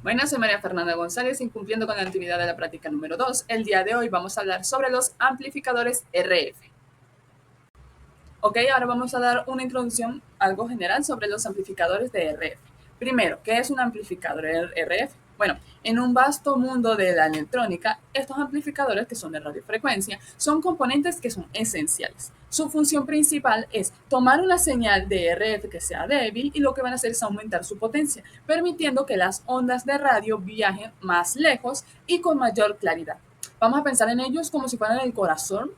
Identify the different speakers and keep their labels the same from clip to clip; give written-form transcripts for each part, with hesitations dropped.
Speaker 1: Bueno, soy María Fernanda González, incumpliendo con la actividad de la práctica número 2. El día de hoy vamos a hablar sobre los amplificadores RF. Ok, ahora vamos a dar una introducción algo general sobre los amplificadores de RF. Primero, ¿qué es un amplificador RF? Bueno, en un vasto mundo de la electrónica, estos amplificadores que son de radiofrecuencia son componentes que son esenciales. Su función principal es tomar una señal de RF que sea débil y lo que van a hacer es aumentar su potencia, permitiendo que las ondas de radio viajen más lejos y con mayor claridad. Vamos a pensar en ellos como si fueran el corazón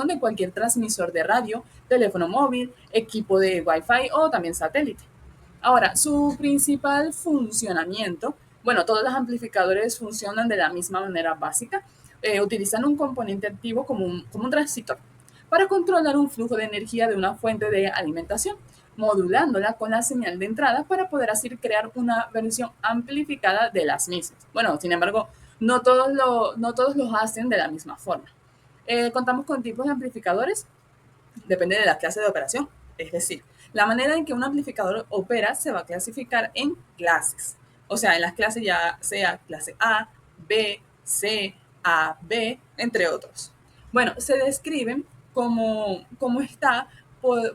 Speaker 1: de cualquier transmisor de radio, teléfono móvil, equipo de Wi-Fi o también satélite. Ahora, su principal funcionamiento, bueno, todos los amplificadores funcionan de la misma manera básica, utilizan un componente activo como un transistor para controlar un flujo de energía de una fuente de alimentación, modulándola con la señal de entrada para poder así crear una versión amplificada de las mismas. Bueno, sin embargo, no todos los hacen de la misma forma. Contamos con tipos de amplificadores, depende de la clase de operación. Es decir, la manera en que un amplificador opera se va a clasificar en clases. O sea, en las clases ya sea clase A, B, C, A, B, entre otros. Bueno, se describen cómo está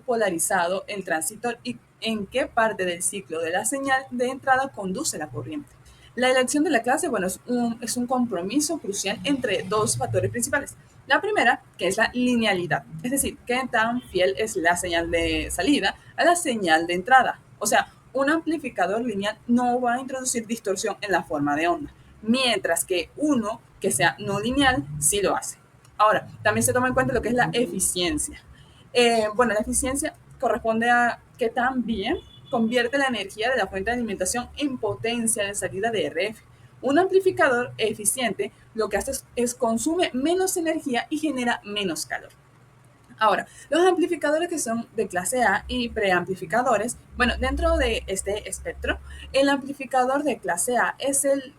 Speaker 1: polarizado el transistor y en qué parte del ciclo de la señal de entrada conduce la corriente. La elección de la clase, bueno, es un compromiso crucial entre dos factores principales. La primera, que es la linealidad, es decir, qué tan fiel es la señal de salida a la señal de entrada. O sea, un amplificador lineal no va a introducir distorsión en la forma de onda, mientras que uno que sea no lineal sí lo hace. Ahora, también se toma en cuenta lo que es la eficiencia. Bueno, la eficiencia corresponde a qué tan bien convierte la energía de la fuente de alimentación en potencia de salida de RF. Un amplificador eficiente lo que hace es consume menos energía y genera menos calor. Ahora, los amplificadores que son de clase A y preamplificadores, bueno, dentro de este espectro, el amplificador de clase A es el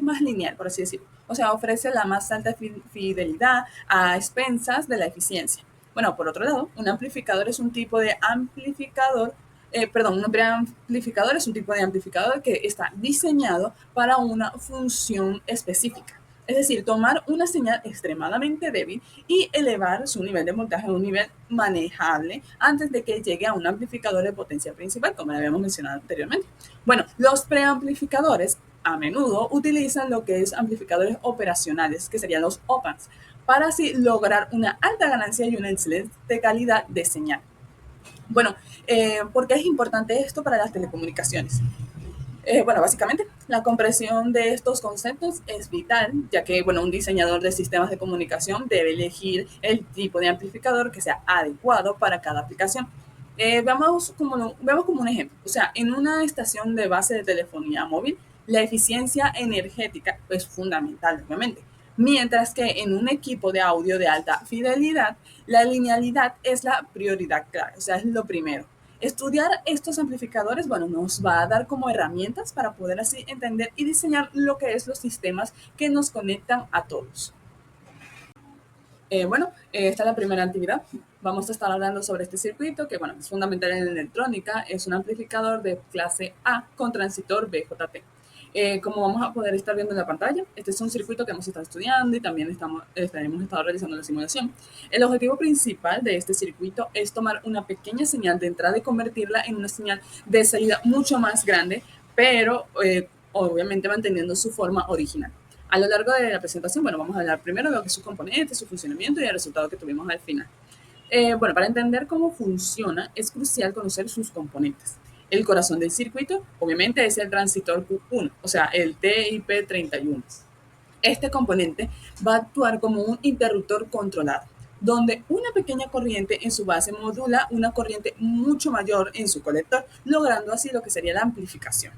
Speaker 1: más lineal, por así decirlo. O sea, ofrece la más alta fidelidad a expensas de la eficiencia. Bueno, por otro lado, un amplificador es un tipo de amplificador, un preamplificador es un tipo de amplificador que está diseñado para una función específica. Es decir, tomar una señal extremadamente débil y elevar su nivel de voltaje a un nivel manejable antes de que llegue a un amplificador de potencia principal, como lo habíamos mencionado anteriormente. Bueno, los preamplificadores a menudo utilizan lo que es amplificadores operacionales, que serían los op-amps, para así lograr una alta ganancia y una excelente calidad de señal. Bueno, ¿por qué es importante esto para las telecomunicaciones? Bueno, básicamente la comprensión de estos conceptos es vital, ya que bueno, un diseñador de sistemas de comunicación debe elegir el tipo de amplificador que sea adecuado para cada aplicación. Veamos como un ejemplo. O sea, en una estación de base de telefonía móvil, la eficiencia energética es fundamental, obviamente. Mientras que en un equipo de audio de alta fidelidad, la linealidad es la prioridad clara, o sea, es lo primero. Estudiar estos amplificadores, bueno, nos va a dar como herramientas para poder así entender y diseñar lo que es los sistemas que nos conectan a todos. Esta es la primera actividad. Vamos a estar hablando sobre este circuito que, bueno, es fundamental en electrónica. Es un amplificador de clase A con transistor BJT. Como vamos a poder estar viendo en la pantalla, este es un circuito que hemos estado estudiando y también hemos estado realizando la simulación. El objetivo principal de este circuito es tomar una pequeña señal de entrada y convertirla en una señal de salida mucho más grande, pero obviamente manteniendo su forma original. A lo largo de la presentación, bueno, vamos a hablar primero de lo que es sus componentes, su funcionamiento y el resultado que tuvimos al final. Bueno, para entender cómo funciona, es crucial conocer sus componentes. El corazón del circuito, obviamente, es el transistor Q1, o sea, el TIP31. Este componente va a actuar como un interruptor controlado, donde una pequeña corriente en su base modula una corriente mucho mayor en su colector, logrando así lo que sería la amplificación.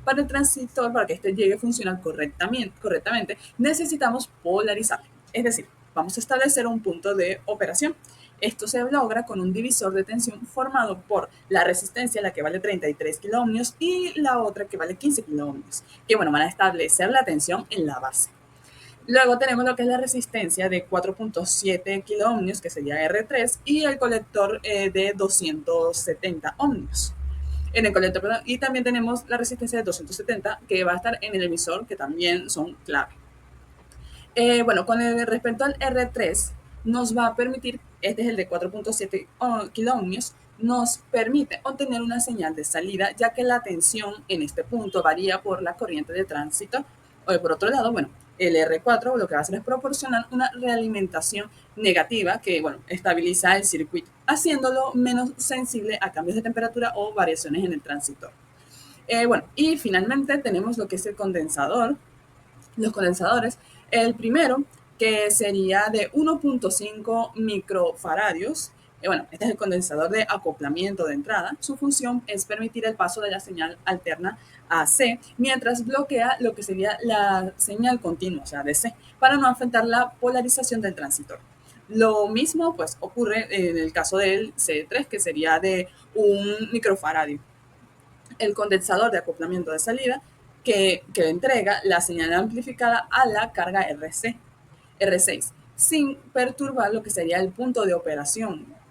Speaker 1: Para el transistor, para que este llegue a funcionar correctamente, necesitamos polarizarlo. Es decir, vamos a establecer un punto de operación. Esto se logra con un divisor de tensión formado por la resistencia, la que vale 33 kiloohmios, y la otra que vale 15 kiloohmios, que bueno, van a establecer la tensión en la base. Luego tenemos lo que es la resistencia de 4.7 kiloohmios, que sería R3, y el colector de 270 ohmios. en el colector, perdón, y también tenemos la resistencia de 270 que va a estar en el emisor, que también son clave. Bueno, con el respecto al R3, nos va a permitir, este es el de 4.7 kiloohmios, nos permite obtener una señal de salida, ya que la tensión en este punto varía por la corriente de tránsito. O por otro lado, bueno, el R4 lo que va a hacer es proporcionar una realimentación negativa que, bueno, estabiliza el circuito, haciéndolo menos sensible a cambios de temperatura o variaciones en el transistor. Bueno, y finalmente tenemos lo que es el condensador, los condensadores. El primero, que sería de 1.5 microfaradios. Bueno, este es el condensador de acoplamiento de entrada. Su función es permitir el paso de la señal alterna AC mientras bloquea lo que sería la señal continua, o sea, DC, para no afectar la polarización del transistor. Lo mismo pues ocurre en el caso del C3, que sería de 1 microfaradio. El condensador de acoplamiento de salida que entrega la señal amplificada a la carga R6, sin perturbar lo que sería el punto de operación.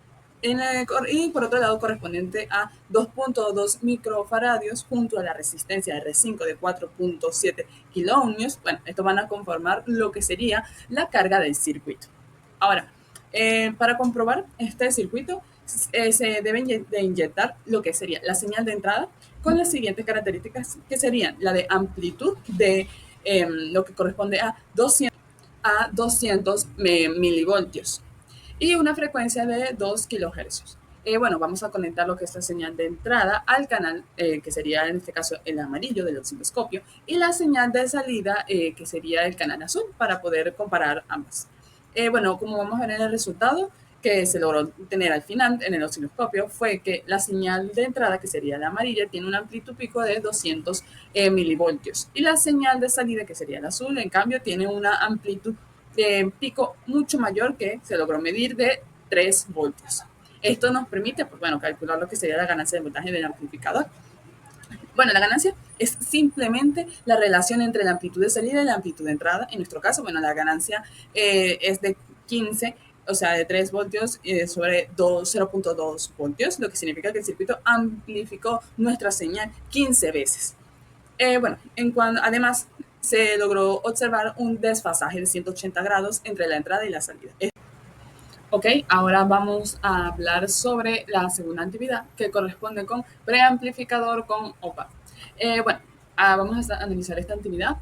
Speaker 1: Y por otro lado, correspondiente a 2.2 microfaradios junto a la resistencia R5 de 4.7 kiloohmios. Bueno, estos van a conformar lo que sería la carga del circuito. Ahora, para comprobar este circuito, se deben de inyectar lo que sería la señal de entrada con las siguientes características, que serían la de amplitud de lo que corresponde a 200 milivoltios y una frecuencia de 2 kilohercios. Bueno, vamos a conectar lo que es la señal de entrada al canal, que sería en este caso el amarillo del osciloscopio, y la señal de salida, que sería el canal azul, para poder comparar ambas. Bueno, como vamos a ver en el resultado que se logró tener al final en el osciloscopio, fue que la señal de entrada, que sería la amarilla, tiene una amplitud pico de 200 milivoltios, y la señal de salida, que sería el azul, en cambio, tiene una amplitud de pico mucho mayor, que se logró medir, de 3 voltios. Esto nos permite, pues, bueno, calcular lo que sería la ganancia de voltaje del amplificador. Bueno, la ganancia es simplemente la relación entre la amplitud de salida y la amplitud de entrada. En nuestro caso, bueno, la ganancia es de 15, o sea, de 3 voltios sobre 0.2 voltios, lo que significa que el circuito amplificó nuestra señal 15 veces. Bueno, además se logró observar un desfasaje de 180 grados entre la entrada y la salida. Ok, ahora vamos a hablar sobre la segunda actividad, que corresponde con preamplificador con OPA. Bueno, vamos a analizar esta actividad.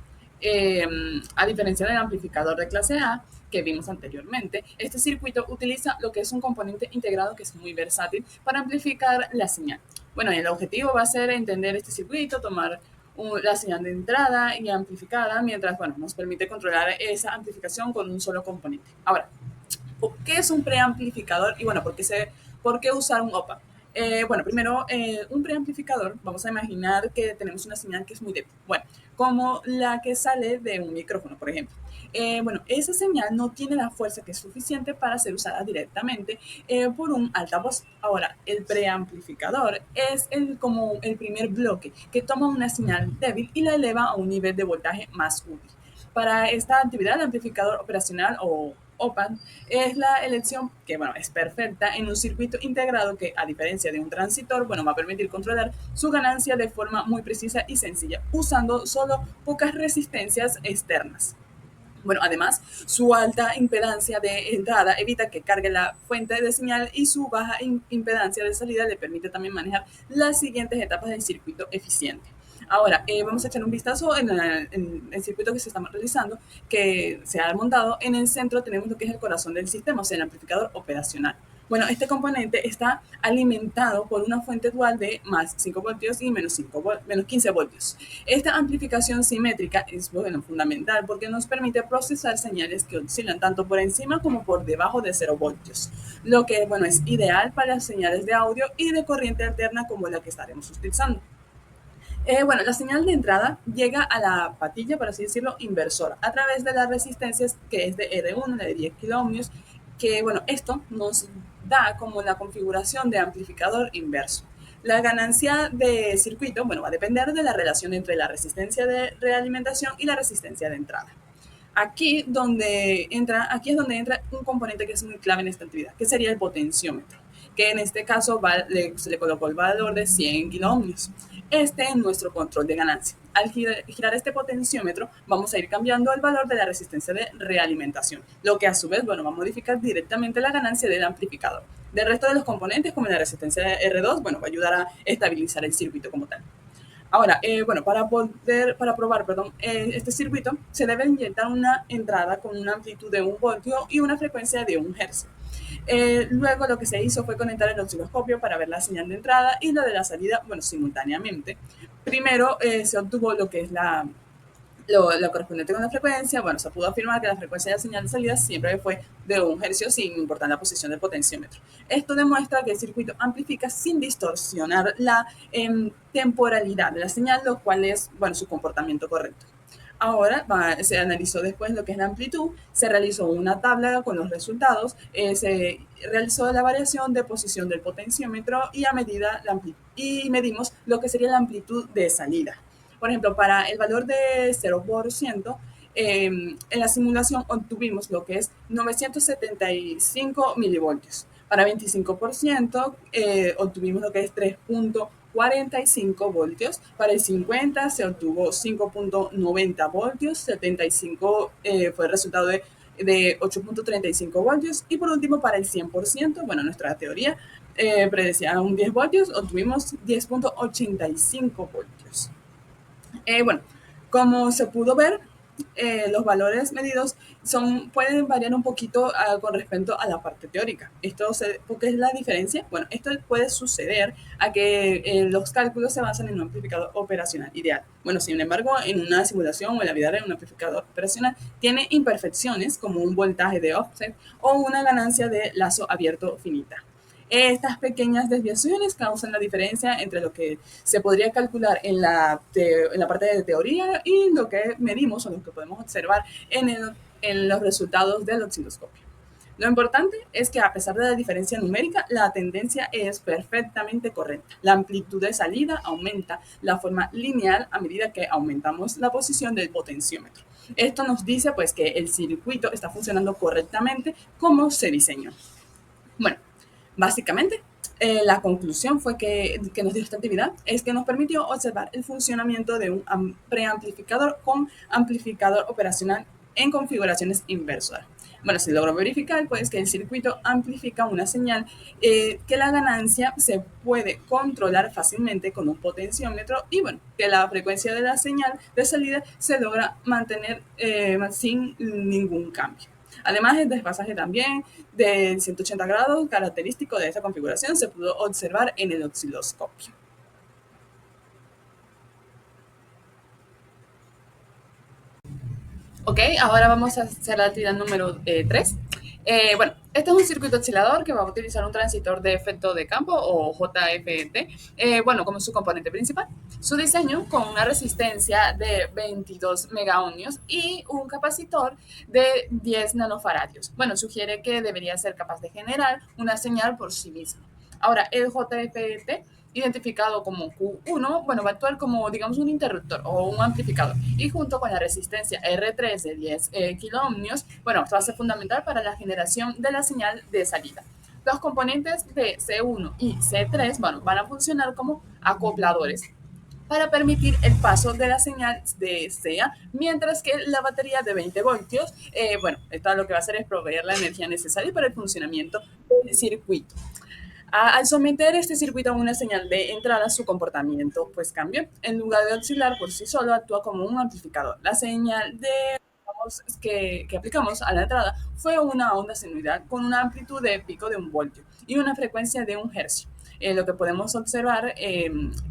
Speaker 1: A diferencia del amplificador de clase A que vimos anteriormente, este circuito utiliza lo que es un componente integrado que es muy versátil para amplificar la señal. Bueno, el objetivo va a ser entender este circuito, tomar la señal de entrada y amplificada, mientras, bueno, nos permite controlar esa amplificación con un solo componente. Ahora, ¿qué es un preamplificador? Y bueno, ¿por qué usar un OPA? Bueno, primero, un preamplificador, vamos a imaginar que tenemos una señal que es muy débil. Bueno, como la que sale de un micrófono, por ejemplo. Bueno, esa señal no tiene la fuerza que es suficiente para ser usada directamente por un altavoz. Ahora, el preamplificador es como el primer bloque que toma una señal débil y la eleva a un nivel de voltaje más útil. Para esta actividad, el amplificador operacional o OPA es la elección que, bueno, es perfecta en un circuito integrado que, a diferencia de un transistor, bueno, va a permitir controlar su ganancia de forma muy precisa y sencilla, usando solo pocas resistencias externas. Bueno, además, su alta impedancia de entrada evita que cargue la fuente de señal, y su baja impedancia de salida le permite también manejar las siguientes etapas del circuito eficiente. Ahora, vamos a echar un vistazo en el circuito que se está realizando, que se ha montado. En el centro tenemos lo que es el corazón del sistema, o sea, el amplificador operacional. Bueno, este componente está alimentado por una fuente dual de más 5 voltios y menos 15 voltios. Esta amplificación simétrica es, bueno, fundamental porque nos permite procesar señales que oscilan tanto por encima como por debajo de 0 voltios, lo que, bueno, es ideal para las señales de audio y de corriente alterna como la que estaremos utilizando. Bueno, la señal de entrada llega a la patilla, por así decirlo, inversora, a través de las resistencias, que es de R1, de 10 kiloohmios, que, bueno, esto nos da como la configuración de amplificador inverso. La ganancia de circuito, bueno, va a depender de la relación entre la resistencia de realimentación y la resistencia de entrada. Aquí es donde entra un componente que es muy clave en esta actividad, que sería el potenciómetro. que en este caso se le colocó el valor de 100 kiloohmios. Este es nuestro control de ganancia. Al girar este potenciómetro, vamos a ir cambiando el valor de la resistencia de realimentación, lo que a su vez, bueno, va a modificar directamente la ganancia del amplificador. Del resto de los componentes, como la resistencia de R2, bueno, va a ayudar a estabilizar el circuito como tal. Ahora, bueno, para probar, este circuito se debe inyectar una entrada con una amplitud de 1 voltio y una frecuencia de 1 hercio. Luego lo que se hizo fue conectar el osciloscopio para ver la señal de entrada y la de la salida, bueno, simultáneamente. Primero se obtuvo lo que es lo correspondiente con la frecuencia. Bueno, se pudo afirmar que la frecuencia de la señal de salida siempre fue de 1 hercio sin importar la posición del potenciómetro. Esto demuestra que el circuito amplifica sin distorsionar la temporalidad de la señal, lo cual es, bueno, su comportamiento correcto. Ahora se analizó después lo que es la amplitud, se realizó una tabla con los resultados, se realizó la variación de posición del potenciómetro y medimos lo que sería la amplitud de salida. Por ejemplo, para el valor de 0%, en la simulación obtuvimos lo que es 975 milivoltios. Para 25% obtuvimos lo que es 3.45 voltios. Para el 50 se obtuvo 5.90 voltios. 75 fue el resultado de 8.35 voltios. Y por último, para el 100%, bueno, nuestra teoría predecía un 10 voltios, obtuvimos 10.85 voltios. Bueno, como se pudo ver, los valores medidos pueden variar un poquito con respecto a la parte teórica. ¿Por qué es la diferencia? Bueno, esto puede suceder a que los cálculos se basan en un amplificador operacional ideal. Bueno, sin embargo, en una simulación o en la vida real, un amplificador operacional tiene imperfecciones como un voltaje de offset o una ganancia de lazo abierto finita. Estas pequeñas desviaciones causan la diferencia entre lo que se podría calcular en la parte de teoría y lo que medimos o lo que podemos observar en los resultados del osciloscopio. Lo importante es que a pesar de la diferencia numérica, la tendencia es perfectamente correcta. La amplitud de salida aumenta de forma lineal a medida que aumentamos la posición del potenciómetro. Esto nos dice pues que el circuito está funcionando correctamente como se diseñó. Bueno, básicamente, la conclusión fue que nos dio esta actividad es que nos permitió observar el funcionamiento de un preamplificador con amplificador operacional en configuraciones inversas. Bueno, se logró verificar pues que el circuito amplifica una señal que la ganancia se puede controlar fácilmente con un potenciómetro y bueno, que la frecuencia de la señal de salida se logra mantener sin ningún cambio. Además, el desfasaje también de 180 grados característico de esta configuración se pudo observar en el osciloscopio. Ok, ahora vamos a hacer la actividad número 3. Bueno, este es un circuito oscilador que va a utilizar un transistor de efecto de campo o JFET, bueno, como su componente principal. Su diseño con una resistencia de 22 megaohmios y un capacitor de 10 nanofaradios. Bueno, sugiere que debería ser capaz de generar una señal por sí mismo. Ahora, el JFET identificado como Q1, bueno, va a actuar como, digamos, un interruptor o un amplificador. Y junto con la resistencia R3 de 10 kiloohmios, bueno, esto va a ser fundamental para la generación de la señal de salida. Los componentes de C1 y C3, bueno, van a funcionar como acopladores para permitir el paso de la señal de SEA, mientras que la batería de 20 voltios, bueno, esto lo que va a hacer es proveer la energía necesaria para el funcionamiento del circuito. Al someter este circuito a una señal de entrada, su comportamiento pues cambió. En lugar de oscilar por sí solo, actúa como un amplificador. La señal que aplicamos a la entrada fue una onda sinusoidal con una amplitud de pico de 1 voltio y una frecuencia de 1 hercio. Lo que podemos observar,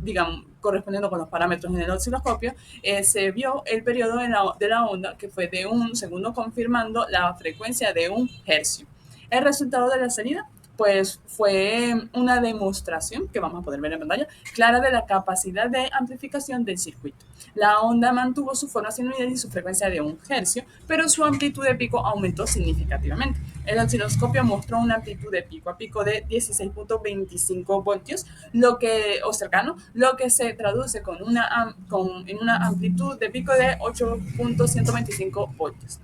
Speaker 1: digamos, correspondiendo con los parámetros en el osciloscopio, se vio el periodo de la onda que fue de 1 segundo, confirmando la frecuencia de 1 hercio. El resultado de la salida pues fue una demostración, que vamos a poder ver en pantalla, clara de la capacidad de amplificación del circuito. La onda mantuvo su forma sinusoidal y su frecuencia de 1 hercio, pero su amplitud de pico aumentó significativamente. El osciloscopio mostró una amplitud de pico a pico de 16.25 voltios, o cercano, lo que se traduce en una amplitud de pico de 8.125 voltios.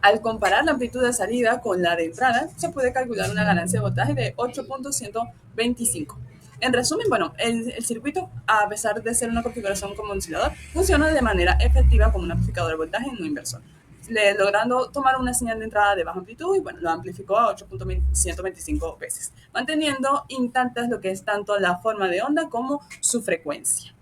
Speaker 1: Al comparar la amplitud de salida con la de entrada, se puede calcular una ganancia de voltaje de 8.125. En resumen, bueno, el circuito, a pesar de ser una configuración como oscilador, funciona de manera efectiva como un amplificador de voltaje no inversor, logrando tomar una señal de entrada de baja amplitud y bueno, lo amplificó a 8.125 veces, manteniendo intactas lo que es tanto la forma de onda como su frecuencia.